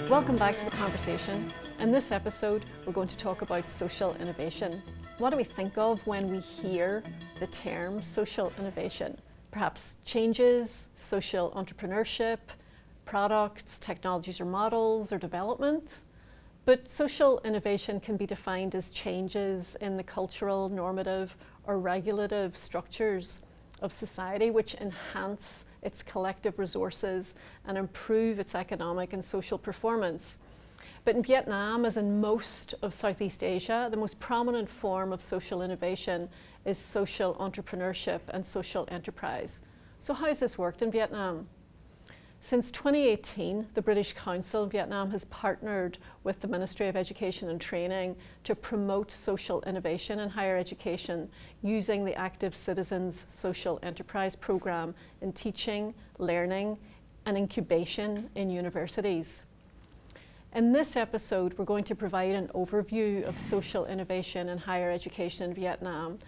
Welcome back to the conversation. In this episode, we're going to talk about social innovation. What do we think of when we hear the term social innovation? Perhaps changes, social entrepreneurship, products, technologies or models or development. But social innovation can be defined as changes in the cultural, normative or regulative structures of society which enhance its collective resources and improve its economic and social performance. But in Vietnam, as in most of Southeast Asia, the most prominent form of social innovation is social entrepreneurship and social enterprise. So how has this worked in Vietnam? Since 2018, the British Council in Vietnam has partnered with the Ministry of Education and Training to promote social innovation in higher education using the Active Citizens Social Enterprise Programme in teaching, learning and incubation in universities. In this episode, we're going to provide an overview of social innovation in higher education in Vietnam,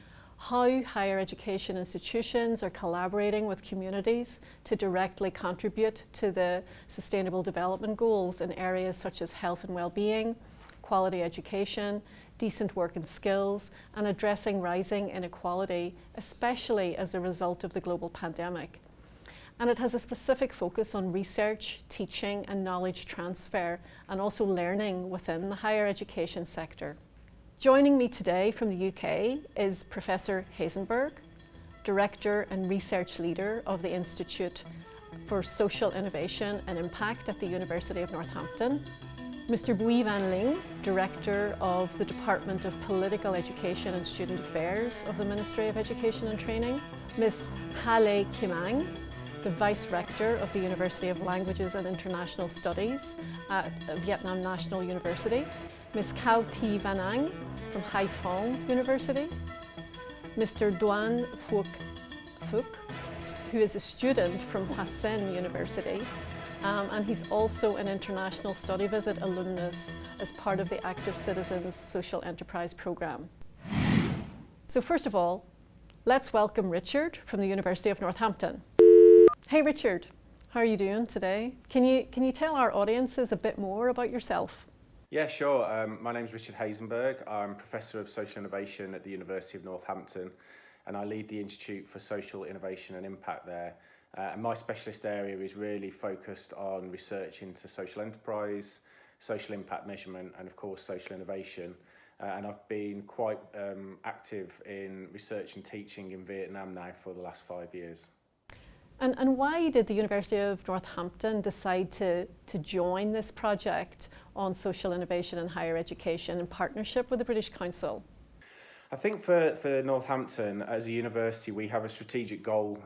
how higher education institutions are collaborating with communities to directly contribute to the Sustainable Development Goals in areas such as health and well-being, quality education, decent work and skills, and addressing rising inequality, especially as a result of the global pandemic. And it has a specific focus on research, teaching, and knowledge transfer, and also learning within the higher education sector. Joining me today from the UK is Professor Hazenberg, Director and Research Leader of the Institute for Social Innovation and Impact at the University of Northampton, Mr. Bui Van Ling, Director of the Department of Political Education and Student Affairs of the Ministry of Education and Training, Ms. Ha Lê Kim Ang, the Vice Rector of the University of Languages and International Studies at Vietnam National University, Ms. Cao Thi Van Ang from Hải Phòng University, Mr. Duan Phuc, who is a student from Hoa Sen University, and he's also an international study visit alumnus as part of the Active Citizens Social Enterprise Programme. So first of all, let's welcome Richard from the University of Northampton. Hey Richard, how are you doing today? Can you tell our audiences a bit more about yourself? Yeah, sure. My name is Richard Hazenberg. I'm Professor of Social Innovation at the University of Northampton, and I lead the Institute for Social Innovation and Impact there. And my specialist area is really focused on research into social enterprise, social impact measurement, and of course social innovation. And I've been quite active in research and teaching in Vietnam now for the last 5 years. And why did the University of Northampton decide to join this project on social innovation in higher education in partnership with the British Council? I think for Northampton, as a university, we have a strategic goal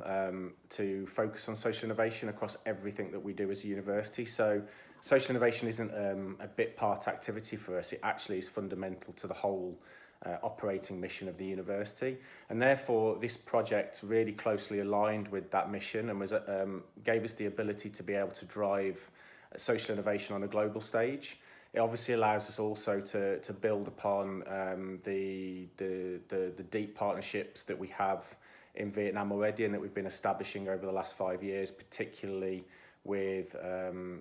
to focus on social innovation across everything that we do as a university. So social innovation isn't a bit part activity for us, it actually is fundamental to the whole operating mission of the university, and therefore this project really closely aligned with that mission and was gave us the ability to be able to drive social innovation on a global stage. It obviously allows us also to build upon the deep partnerships that we have in Vietnam already and that we've been establishing over the last 5 years, particularly with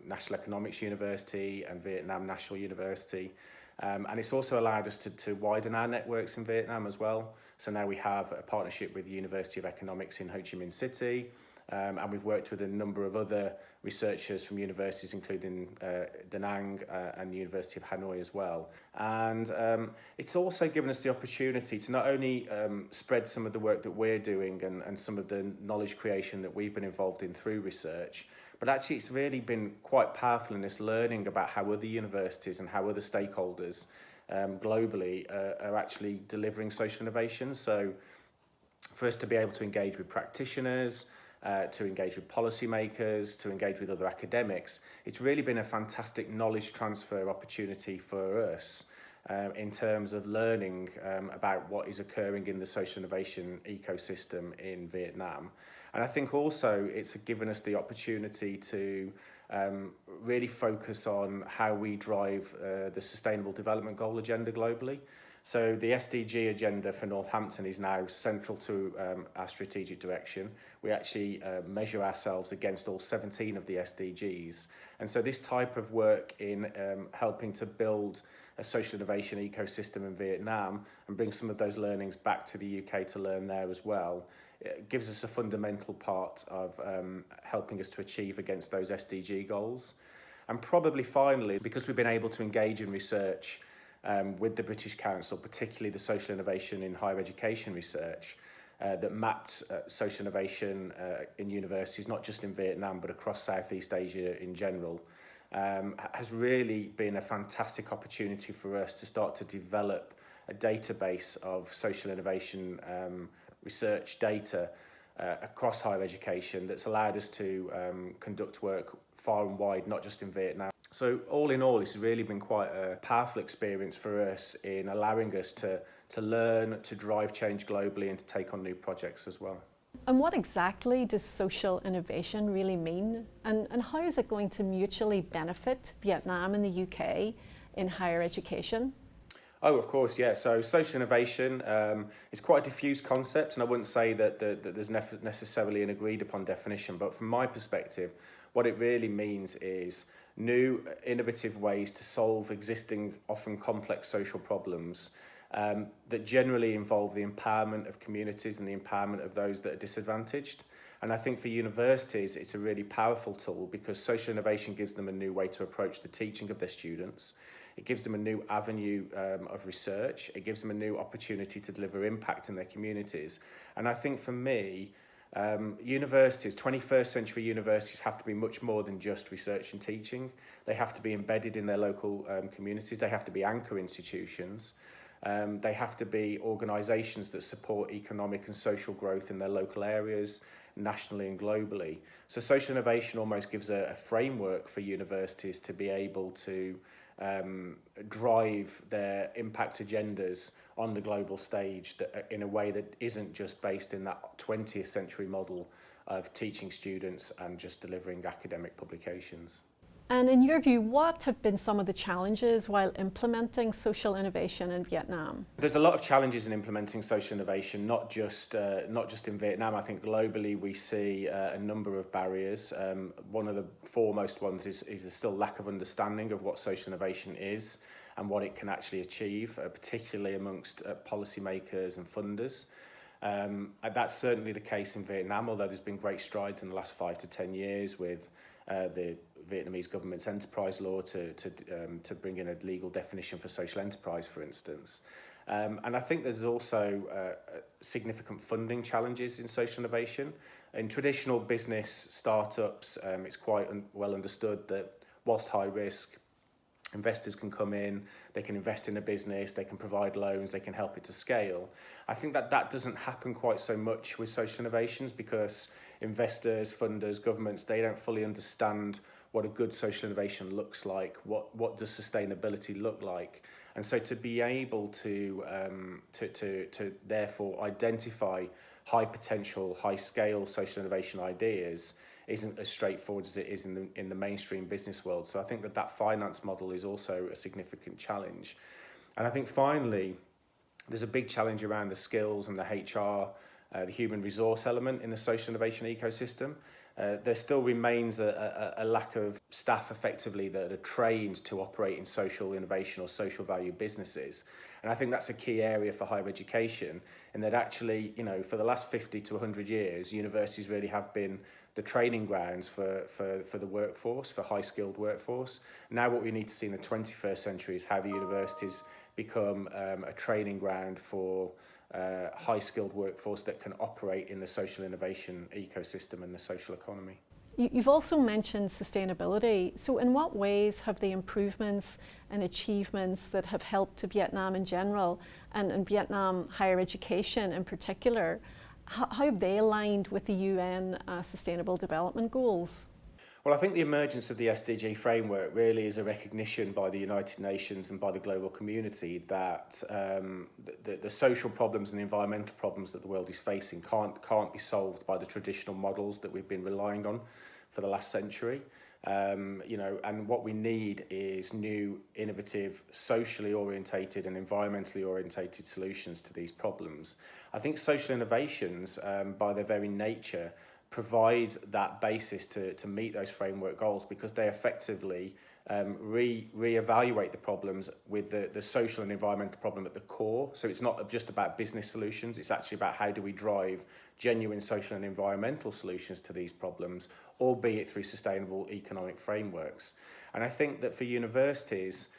National Economics University and Vietnam National University. And it's also allowed us to widen our networks in Vietnam as well. So now we have a partnership with the University of Economics in Ho Chi Minh City, and we've worked with a number of other researchers from universities including Da Nang and the University of Hanoi as well. And it's also given us the opportunity to not only spread some of the work that we're doing and some of the knowledge creation that we've been involved in through research, but actually it's really been quite powerful in this learning about how other universities and how other stakeholders globally are actually delivering social innovation. So for us to be able to engage with practitioners, to engage with policymakers, to engage with other academics, it's really been a fantastic knowledge transfer opportunity for us in terms of learning about what is occurring in the social innovation ecosystem in Vietnam. And I think also it's given us the opportunity to really focus on how we drive the Sustainable Development Goal agenda globally. So the SDG agenda for Northampton is now central to our strategic direction. We actually measure ourselves against all 17 of the SDGs. And so this type of work in helping to build a social innovation ecosystem in Vietnam and bring some of those learnings back to the UK to learn there as well, it gives us a fundamental part of helping us to achieve against those SDG goals. And probably finally, because we've been able to engage in research with the British Council, particularly the social innovation in higher education research, that mapped social innovation in universities, not just in Vietnam, but across Southeast Asia in general, has really been a fantastic opportunity for us to start to develop a database of social innovation research data across higher education that's allowed us to conduct work far and wide, not just in Vietnam. So all in all, this has really been quite a powerful experience for us in allowing us to learn, to drive change globally and to take on new projects as well. And what exactly does social innovation really mean? And how is it going to mutually benefit Vietnam and the UK in higher education? Oh, of course, yeah. So social innovation is quite a diffuse concept, and I wouldn't say that there's necessarily an agreed upon definition, but from my perspective, what it really means is new, innovative ways to solve existing, often complex social problems that generally involve the empowerment of communities and the empowerment of those that are disadvantaged. And I think for universities, it's a really powerful tool because social innovation gives them a new way to approach the teaching of their students. It gives them a new avenue of research. It gives them a new opportunity to deliver impact in their communities. And I think for me, universities, 21st century universities have to be much more than just research and teaching. They have to be embedded in their local communities. They have to be anchor institutions. They have to be organisations that support economic and social growth in their local areas, nationally and globally. So social innovation almost gives a framework for universities to be able to drive their impact agendas on the global stage in a way that isn't just based in that 20th century model of teaching students and just delivering academic publications. And in your view, what have been some of the challenges while implementing social innovation in Vietnam? There's a lot of challenges in implementing social innovation, not just in Vietnam. I think globally we see a number of barriers. One of the foremost ones is a still lack of understanding of what social innovation is and what it can actually achieve, particularly amongst policymakers and funders. That's certainly the case in Vietnam, although there's been great strides in the last 5 to 10 years with the Vietnamese government's enterprise law to bring in a legal definition for social enterprise, for instance. And I think there's also significant funding challenges in social innovation. In traditional business startups, it's quite well understood that whilst high risk, investors can come in, they can invest in a business, they can provide loans, they can help it to scale. I think that doesn't happen quite so much with social innovations because investors, funders, governments, they don't fully understand what a good social innovation looks like, what does sustainability look like. And so to be able to therefore identify high potential, high scale social innovation ideas isn't as straightforward as it is in the mainstream business world. So I think that finance model is also a significant challenge. And I think finally, there's a big challenge around the skills and the HR, the human resource element in the social innovation ecosystem. There still remains a lack of staff effectively that are trained to operate in social innovation or social value businesses. And I think that's a key area for higher education, in that actually, for the last 50 to 100 years, universities really have been the training grounds for the workforce, for high-skilled workforce. Now what we need to see in the 21st century is how the universities become a training ground for high-skilled workforce that can operate in the social innovation ecosystem and the social economy. You've also mentioned sustainability. So in what ways have the improvements and achievements that have helped to Vietnam in general and Vietnam higher education in particular, how have they aligned with the UN Sustainable Development Goals? Well, I think the emergence of the SDG framework really is a recognition by the United Nations and by the global community that the social problems and the environmental problems that the world is facing can't be solved by the traditional models that we've been relying on for the last century. And what we need is new, innovative, socially orientated and environmentally orientated solutions to these problems. I think social innovations, by their very nature, provide that basis to meet those framework goals, because they effectively re-evaluate the problems with the social and environmental problem at the core. So it's not just about business solutions, it's actually about how do we drive genuine social and environmental solutions to these problems, albeit through sustainable economic frameworks. And I think that for universities,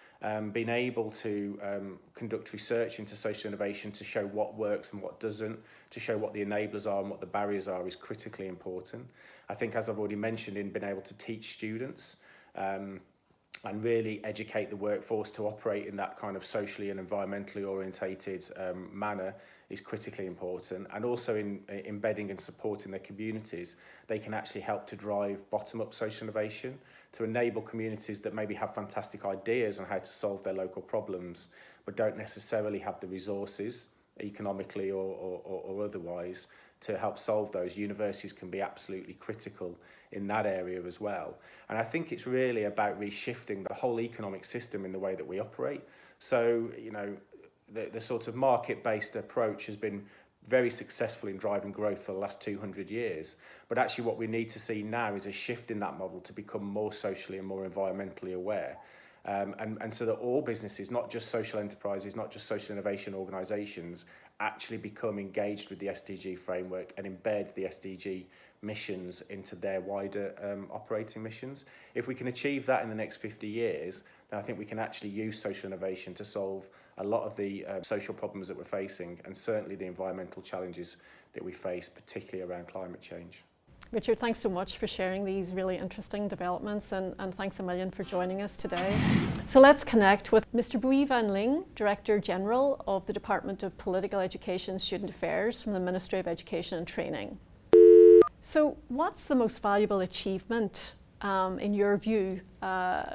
being able to conduct research into social innovation to show what works and what doesn't, to show what the enablers are and what the barriers are, is critically important. I think, as I've already mentioned, in being able to teach students and really educate the workforce to operate in that kind of socially and environmentally orientated manner is critically important. And also in embedding and supporting their communities, they can actually help to drive bottom-up social innovation, to enable communities that maybe have fantastic ideas on how to solve their local problems, but don't necessarily have the resources, economically or otherwise, to help solve those. Universities can be absolutely critical in that area as well. And I think it's really about reshifting the whole economic system in the way that we operate. So, the sort of market-based approach has been very successful in driving growth for the last 200 years. But actually what we need to see now is a shift in that model to become more socially and more environmentally aware. And so that all businesses, not just social enterprises, not just social innovation organisations, actually become engaged with the SDG framework and embed the SDG missions into their wider operating missions. If we can achieve that in the next 50 years, then I think we can actually use social innovation to solve a lot of the social problems that we're facing, and certainly the environmental challenges that we face, particularly around climate change. Richard, thanks so much for sharing these really interesting developments, and thanks a million for joining us today. So let's connect with Mr. Bui Van Ling, Director General of the Department of Political Education and Student Affairs from the Ministry of Education and Training. So what's the most valuable achievement, in your view,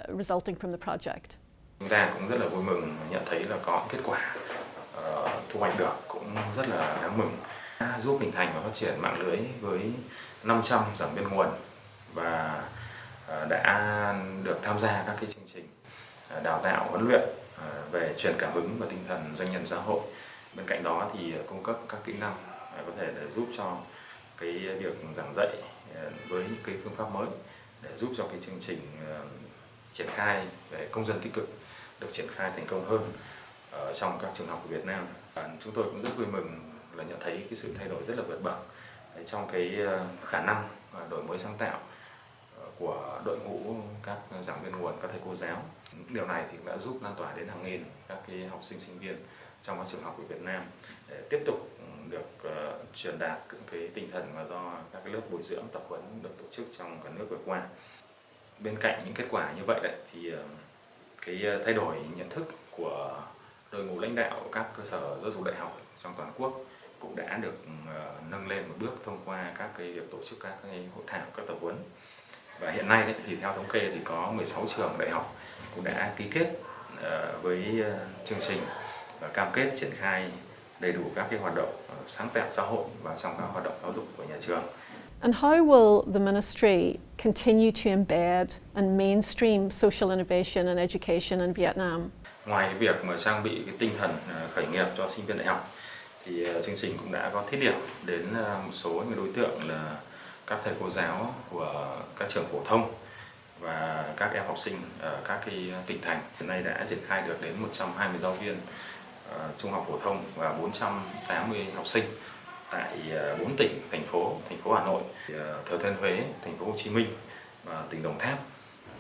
resulting from the project? Chúng ta cũng rất là vui mừng nhận thấy là có kết quả thu hoạch được cũng rất là đáng mừng. Giúp hình thành và phát triển mạng lưới với 500 giảng viên nguồn và đã được tham gia các cái chương trình đào tạo huấn luyện về truyền cảm hứng và tinh thần doanh nhân xã hội. Bên cạnh đó thì cung cấp các kỹ năng có thể để giúp cho cái việc giảng dạy với những cái phương pháp mới, để giúp cho cái chương trình triển khai về công dân tích cực được triển khai thành công hơn trong các trường học của Việt Nam. Chúng tôi cũng rất vui mừng là nhận thấy cái sự thay đổi rất là vượt bậc trong cái khả năng đổi mới sáng tạo của đội ngũ các giảng viên nguồn, các thầy cô giáo. Điều này thì đã giúp lan tỏa đến hàng nghìn các cái học sinh sinh viên trong các trường học của Việt Nam để tiếp tục được truyền đạt cái tinh thần mà do các cái lớp bồi dưỡng tập huấn được tổ chức trong cả nước vừa qua. Bên cạnh những kết quả như vậy thì cái thay đổi nhận thức của đội ngũ lãnh đạo các cơ sở giáo dục đại học trong toàn quốc cũng đã được nâng lên một bước thông qua các cái việc tổ chức các cái hội thảo, các tập huấn. Và hiện nay thì theo thống kê thì có 16 trường đại học cũng đã ký kết với chương trình và cam kết triển khai đầy đủ các cái hoạt động sáng tạo xã hội vào trong các hoạt động giáo dục của nhà trường. And how will the ministry continue to embed and mainstream social innovation and education in Vietnam? Ngoài việc mà trang bị cái tinh thần khởi nghiệp cho sinh viên đại học, thì chương trình cũng đã có thiết điểm đến một số những đối tượng là các thầy cô giáo của các trường phổ thông và các em học sinh ở các cái tỉnh thành. Hiện nay đã triển khai được đến 120 giáo viên trung học phổ thông và 480 học sinh tại 4 tỉnh, thành phố Hà Nội, Thừa Thiên Huế, thành phố Hồ Chí Minh và tỉnh Đồng Tháp.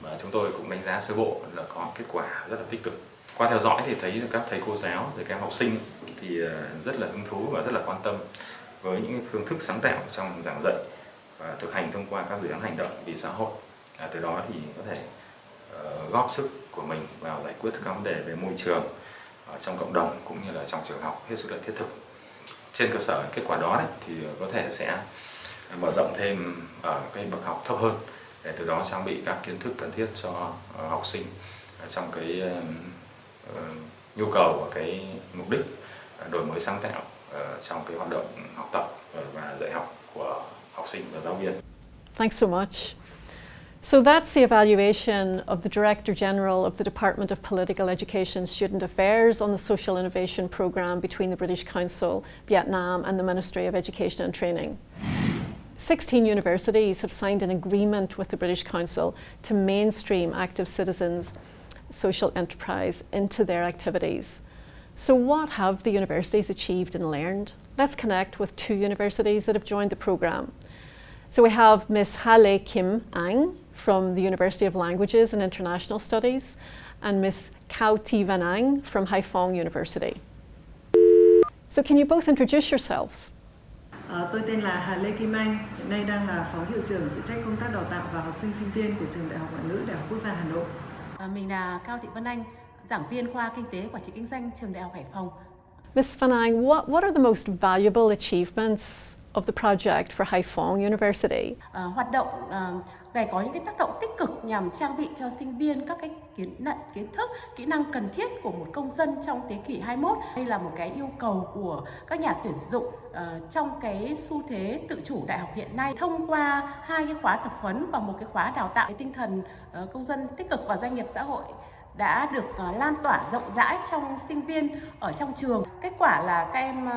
Và chúng tôi cũng đánh giá sơ bộ là có kết quả rất là tích cực. Qua theo dõi thì thấy các thầy cô giáo, các em học sinh thì rất là hứng thú và rất là quan tâm với những phương thức sáng tạo trong giảng dạy và thực hành thông qua các dự án hành động vì xã hội. Từ đó thì có thể góp sức của mình vào giải quyết các vấn đề về môi trường trong cộng đồng cũng như là trong trường học hết sức là thiết thực. Trên cơ sở kết quả đó thì có thể sẽ mở rộng thêm ở cái bậc học thấp hơn để từ đó trang bị các kiến thức cần thiết cho học sinh trong cái nhu cầu và cái mục đích đổi mới sáng tạo trong cái hoạt động học tập và dạy học của học sinh và giáo viên. Thanks so much. So that's the evaluation of the Director General of the Department of Political Education and Student Affairs on the Social Innovation Programme between the British Council, Vietnam and the Ministry of Education and Training. 16 universities have signed an agreement with the British Council to mainstream active citizens' social enterprise into their activities. So what have the universities achieved and learned? Let's connect with two universities that have joined the programme. So we have Miss Ha-Lê Kim Anh from the University of Languages and International Studies and Miss Cao Thi Van Anh from Hải Phòng University. So can you both introduce yourselves? Tôi tên là Hà Lê Kim Anh, hiện nay đang là Phó Hiệu trưởng phụ trách công tác đào tạo và học sinh sinh viên của Trường Đại học Ngoại ngữ Đại học Quốc gia Hà Nội. Mình là Cao Thị Vân Anh, giảng viên khoa Kinh tế Quản trị Kinh doanh Trường Đại học Hải Phòng. Miss Van Anh, what are the most valuable achievements of the project for Hải Phòng University? Hoạt động này có những cái tác động tích cực nhằm trang bị cho sinh viên các cái kiến thức, kỹ năng cần thiết của một công dân trong thế kỷ 21. Đây là một cái yêu cầu của các nhà tuyển dụng trong cái xu thế tự chủ đại học hiện nay. Thông qua 2 cái khóa tập huấn và một cái khóa đào tạo, cái tinh thần công dân tích cực và doanh nghiệp xã hội đã được lan tỏa rộng rãi trong sinh viên ở trong trường. Kết quả là các em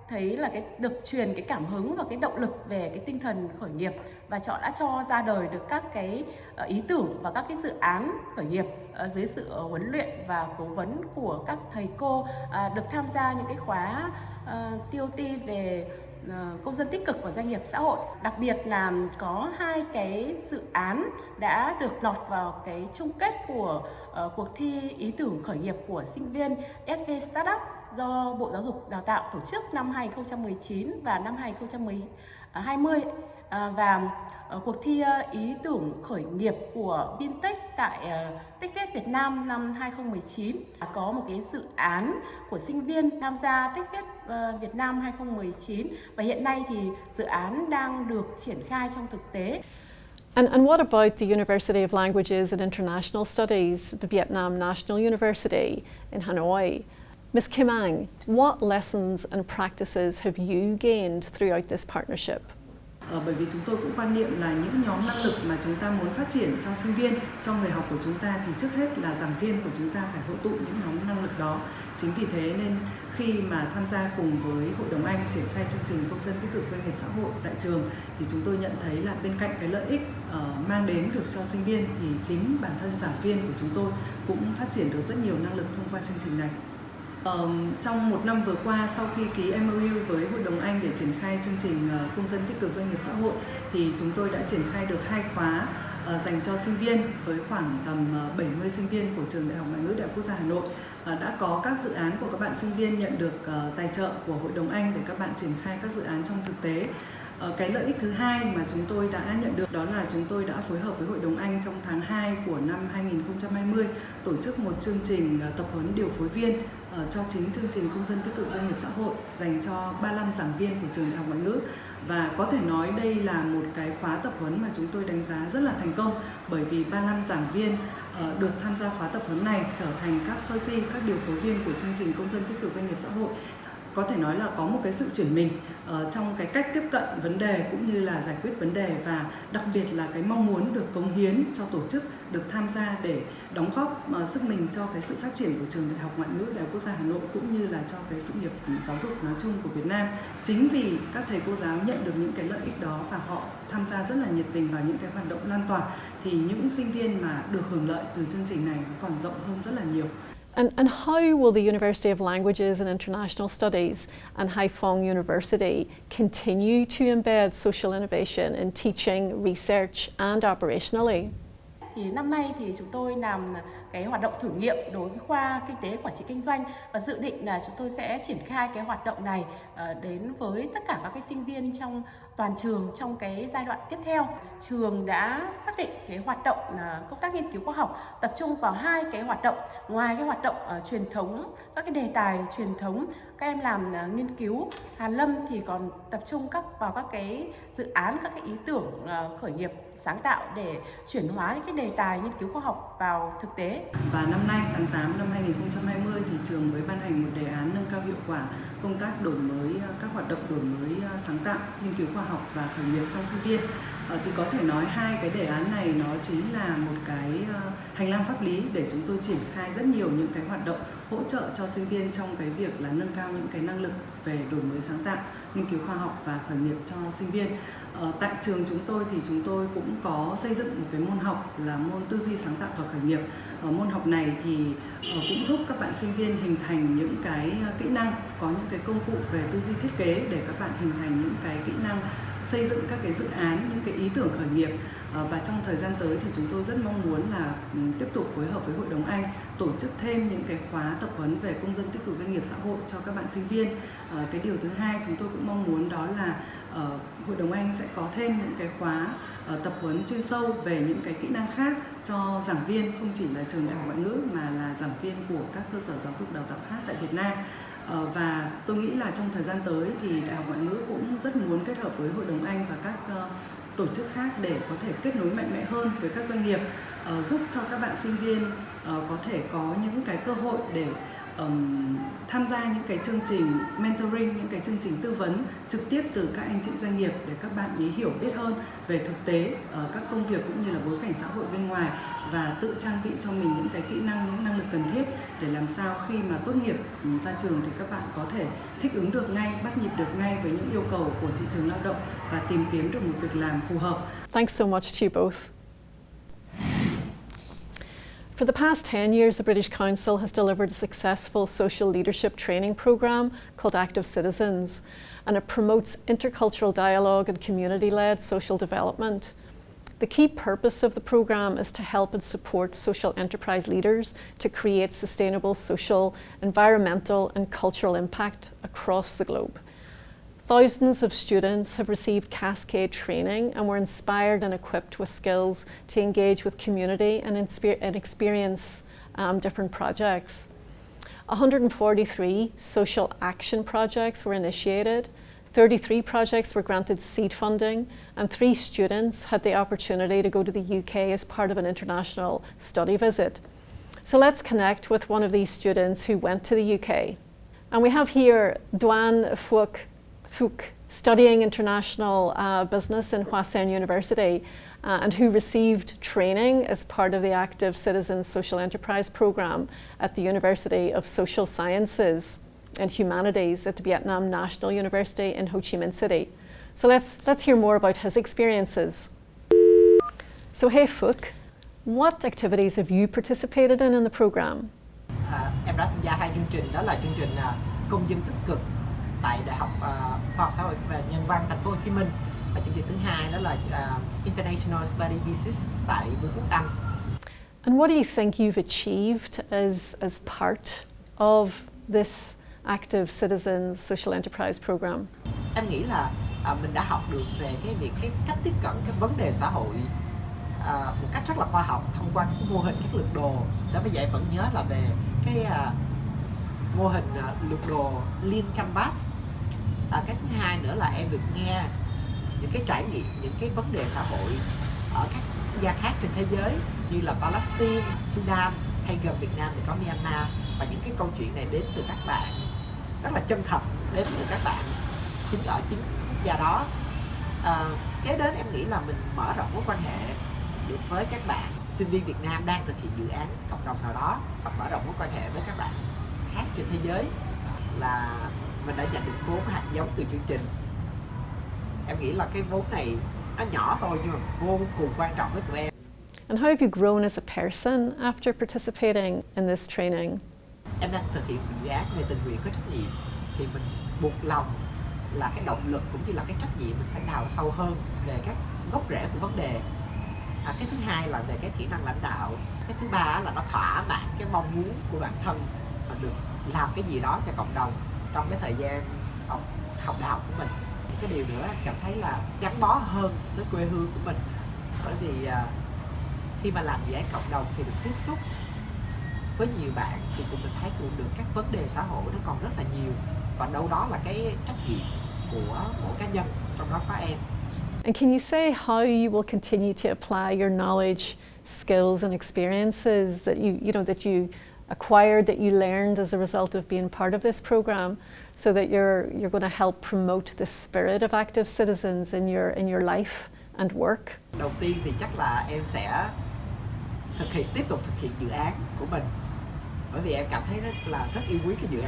thấy là được truyền cái cảm hứng và cái động lực về cái tinh thần khởi nghiệp, và họ đã cho ra đời được các cái ý tưởng và các cái dự án khởi nghiệp dưới sự huấn luyện và cố vấn của các thầy cô, được tham gia những cái khóa TOT về công dân tích cực và doanh nghiệp xã hội. Đặc biệt là có 2 cái dự án đã được lọt vào cái chung kết của cuộc thi ý tưởng khởi nghiệp của sinh viên SV Startup do Bộ Giáo dục Đào tạo tổ chức năm 2019 và năm 2020, và cuộc thi ý tưởng khởi nghiệp của Vintech tại Tích Việt Nam năm 2019. Có một cái dự án của sinh viên tham gia Tích Việt Nam 2019 và hiện nay thì dự án đang được triển khai trong thực tế. And what about the University of Languages and International Studies, the Vietnam National University in Hanoi? Miss Kim Anh, what lessons and practices have you gained throughout this partnership? Bởi vì chúng tôi cũng quan niệm là những nhóm năng lực mà chúng ta muốn phát triển cho sinh viên, cho người học của chúng ta thì trước hết là giảng viên của chúng ta phải hội tụ những nhóm năng lực đó. Chính vì thế nên khi mà tham gia cùng với Hội đồng Anh triển khai chương trình công dân tích cực doanh nghiệp xã hội tại trường thì chúng tôi nhận thấy là bên cạnh cái lợi ích mang đến được cho sinh viên thì chính bản thân giảng viên của chúng tôi cũng phát triển được rất nhiều năng lực thông qua chương trình này. Trong 1 năm vừa qua, sau khi ký MOU với Hội đồng Anh để triển khai chương trình công dân tích cực doanh nghiệp xã hội thì chúng tôi đã triển khai được 2 khóa dành cho sinh viên với khoảng tầm 70 sinh viên của Trường Đại học Ngoại ngữ Đại học Quốc gia Hà Nội. Đã có các dự án của các bạn sinh viên nhận được tài trợ của Hội đồng Anh để các bạn triển khai các dự án trong thực tế. Cái lợi ích thứ hai mà chúng tôi đã nhận được đó là chúng tôi đã phối hợp với Hội đồng Anh trong tháng 2 của năm 2020 tổ chức một chương trình tập huấn điều phối viên cho chính chương trình công dân tích cực doanh nghiệp xã hội dành cho 35 giảng viên của Trường Đại học Ngoại ngữ. Và có thể nói đây là một cái khóa tập huấn mà chúng tôi đánh giá rất là thành công, bởi vì 35 giảng viên được tham gia khóa tập huấn này trở thành các FIRST, các điều phối viên của chương trình công dân tích cực doanh nghiệp xã hội. Có thể nói là có một cái sự chuyển mình trong cái cách tiếp cận vấn đề cũng như là giải quyết vấn đề, và đặc biệt là cái mong muốn được cống hiến cho tổ chức, được tham gia để đóng góp sức mình cho cái sự phát triển của Trường Đại học Ngoại ngữ Đại học Quốc gia Hà Nội cũng như là cho cái sự nghiệp giáo dục nói chung của Việt Nam. Chính vì các thầy cô giáo nhận được những cái lợi ích đó và họ tham gia rất là nhiệt tình vào những cái hoạt động lan tỏa thì những sinh viên mà được hưởng lợi từ chương trình này còn rộng hơn rất là nhiều. And how will the University of Languages and International Studies and Hải Phòng University continue to embed social innovation in teaching, research and operationally? Thì năm nay thì chúng tôi làm cái hoạt động thử nghiệm đối với khoa Kinh tế Quản trị Kinh doanh và dự định là chúng tôi sẽ triển khai cái hoạt động này đến với tất cả các cái sinh viên trong toàn trường trong cái giai đoạn tiếp theo. Trường đã xác định cái hoạt động công tác nghiên cứu khoa học tập trung vào 2 cái hoạt động. Ngoài cái hoạt động truyền thống, các cái đề tài truyền thống Các em làm nghiên cứu hàn lâm thì còn tập trung vào các cái dự án, các cái ý tưởng khởi nghiệp sáng tạo để chuyển hóa những cái đề tài nghiên cứu khoa học vào thực tế. Và năm nay tháng 8 năm 2020 thì trường mới ban hành một đề án nâng cao hiệu quả công tác đổi mới các hoạt động đổi mới sáng tạo, nghiên cứu khoa học và khởi nghiệp trong sinh viên. Thì có thể nói hai cái đề án này nó chính là một cái hành lang pháp lý để chúng tôi triển khai rất nhiều những cái hoạt động hỗ trợ cho sinh viên trong cái việc là nâng cao những cái năng lực về đổi mới sáng tạo, nghiên cứu khoa học và khởi nghiệp cho sinh viên. Tại trường chúng tôi thì chúng tôi cũng có xây dựng một cái môn học là môn tư duy sáng tạo và khởi nghiệp. Môn học này thì cũng giúp các bạn sinh viên hình thành những cái kỹ năng, có những cái công cụ về tư duy thiết kế để các bạn hình thành những cái kỹ năng xây dựng các cái dự án, những cái ý tưởng khởi nghiệp. Và trong thời gian tới thì chúng tôi rất mong muốn là tiếp tục phối hợp với Hội đồng Anh tổ chức thêm những cái khóa tập huấn về công dân tích cực doanh nghiệp xã hội cho các bạn sinh viên. Cái điều thứ hai chúng tôi cũng mong muốn đó là Hội đồng Anh sẽ có thêm những cái khóa tập huấn chuyên sâu về những cái kỹ năng khác cho giảng viên, không chỉ là trường Đại học Ngoại ngữ mà là giảng viên của các cơ sở giáo dục đào tạo khác tại Việt Nam. Và tôi nghĩ là trong thời gian tới thì Đại học Ngoại ngữ cũng rất muốn kết hợp với Hội đồng Anh và các tổ chức khác để có thể kết nối mạnh mẽ hơn với các doanh nghiệp, giúp cho các bạn sinh viên có thể có những cái cơ hội để tham gia những cái chương trình mentoring, những cái chương trình tư vấn trực tiếp từ các anh chị doanh nghiệp để các bạn ý hiểu biết hơn về thực tế các công việc cũng như là bối cảnh xã hội bên ngoài và tự trang bị cho mình những cái kỹ năng, những năng lực cần thiết để làm sao khi mà tốt nghiệp ra trường thì các bạn có thể thích ứng được ngay, bắt nhịp được ngay với những yêu cầu của thị trường lao động và tìm kiếm được một việc làm phù hợp. Thanks so much to you both. For the past 10 years, the British Council has delivered a successful social leadership training programme called Active Citizens, and it promotes intercultural dialogue and community-led social development. The key purpose of the programme is to help and support social enterprise leaders to create sustainable social, environmental and cultural impact across the globe. Thousands of students have received cascade training and were inspired and equipped with skills to engage with community and experience different projects. 143 social action projects were initiated, 33 projects were granted seed funding, and 3 students had the opportunity to go to the UK as part of an international study visit. So let's connect with one of these students who went to the UK. And we have here Duan Phuc, studying international business in Hoa Sen University and who received training as part of the Active Citizens Social Enterprise Programme at the University of Social Sciences and Humanities at the Vietnam National University in Ho Chi Minh City. So let's hear more about his experiences. So hey Phuc, what activities have you participated in the programme? Em đã tham gia 2 chương trình, đó là chương trình công dân tích cực tại Đại học Khoa học Xã hội và Nhân văn Thành phố Hồ Chí Minh, và chương trình thứ hai đó là International Study Visits tại Vương quốc Anh. And what do you think you've achieved as part of this Active Citizens Social Enterprise Programme? Em nghĩ là mình đã học được về cái cách tiếp cận các vấn đề xã hội một cách rất là khoa học thông qua các mô hình, các lược đồ. Tới bây giờ em vẫn nhớ là về cái mô hình lược đồ Lean Canvas. Cái thứ hai nữa là em được nghe những cái trải nghiệm, những cái vấn đề xã hội ở các quốc gia khác trên thế giới như là Palestine, Sudan hay gần Việt Nam thì có Myanmar, và những cái câu chuyện này đến từ các bạn rất là chân thật, đến từ các bạn chính ở chính quốc gia đó. Kế đến em nghĩ là mình mở rộng mối quan hệ được với các bạn sinh viên Việt Nam đang thực hiện dự án cộng đồng nào đó, hoặc mở rộng mối quan hệ với các bạn khác trên thế giới, là mình đã nhận được vốn hạt giống từ chương trình. Em nghĩ là cái vốn này nó nhỏ thôi nhưng mà vô cùng quan trọng với tụi em. And how have you grown as a person after participating in this training? Em đang thực hiện dự án về tình nguyện có trách nhiệm, thì mình buộc lòng là cái động lực cũng như là cái trách nhiệm mình phải đào sâu hơn về các gốc rễ của vấn đề. Cái thứ hai là về cái kỹ năng lãnh đạo. Cái thứ ba là nó thỏa mãn cái mong muốn của bản thân và được làm cái gì đó cho cộng đồng trong cái thời gian học đại học của mình. Cái điều nữa em cảm thấy là gắn bó hơn với quê hương của mình, bởi vì khi mà làm dự án cộng đồng thì được tiếp xúc với nhiều bạn thì cùng mình thấy được các vấn đề xã hội nó còn rất là nhiều, và đâu đó là cái trách nhiệm của mỗi cá nhân, trong đó có em. And can you say how you will continue to apply your knowledge, skills and experiences that that you acquired, that you learned as a result of being part of this program, so that you're going to help promote the spirit of active citizens in your life and work? Đầu tiên thì chắc là em sẽ tiếp tục thực hiện dự án của mình, bởi vì em cảm thấy rất yêu quý cái dự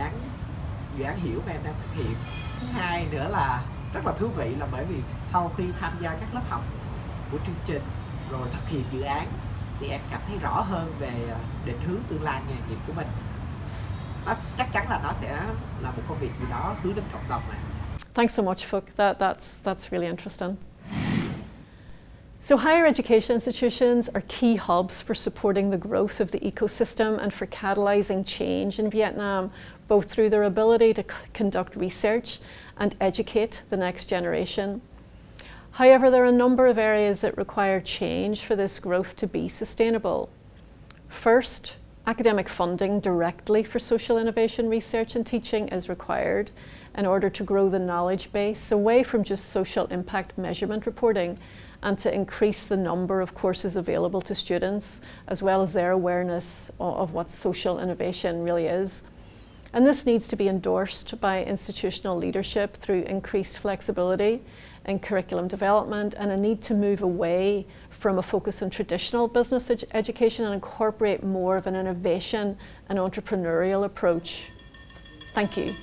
án hiểu mà em đang thực hiện. Thứ hai nữa là rất là thú vị là bởi vì sau khi tham gia các lớp học của chương trình rồi thực hiện dự án thì em cảm thấy rõ hơn về định hướng tương lai nghề nghiệp của mình. Nó chắc chắn là nó sẽ là một công việc gì đó hướng đến cộng đồng này. Thanks so much, Thúc. That's really interesting. So higher education institutions are key hubs for supporting the growth of the ecosystem and for catalysing change in Vietnam, both through their ability to conduct research and educate the next generation. However, there are a number of areas that require change for this growth to be sustainable. First, academic funding directly for social innovation research and teaching is required in order to grow the knowledge base away from just social impact measurement reporting, and to increase the number of courses available to students, as well as their awareness of what social innovation really is. And this needs to be endorsed by institutional leadership through increased flexibility in curriculum development, and a need to move away from a focus on traditional business education and incorporate more of an innovation and entrepreneurial approach. Thank you.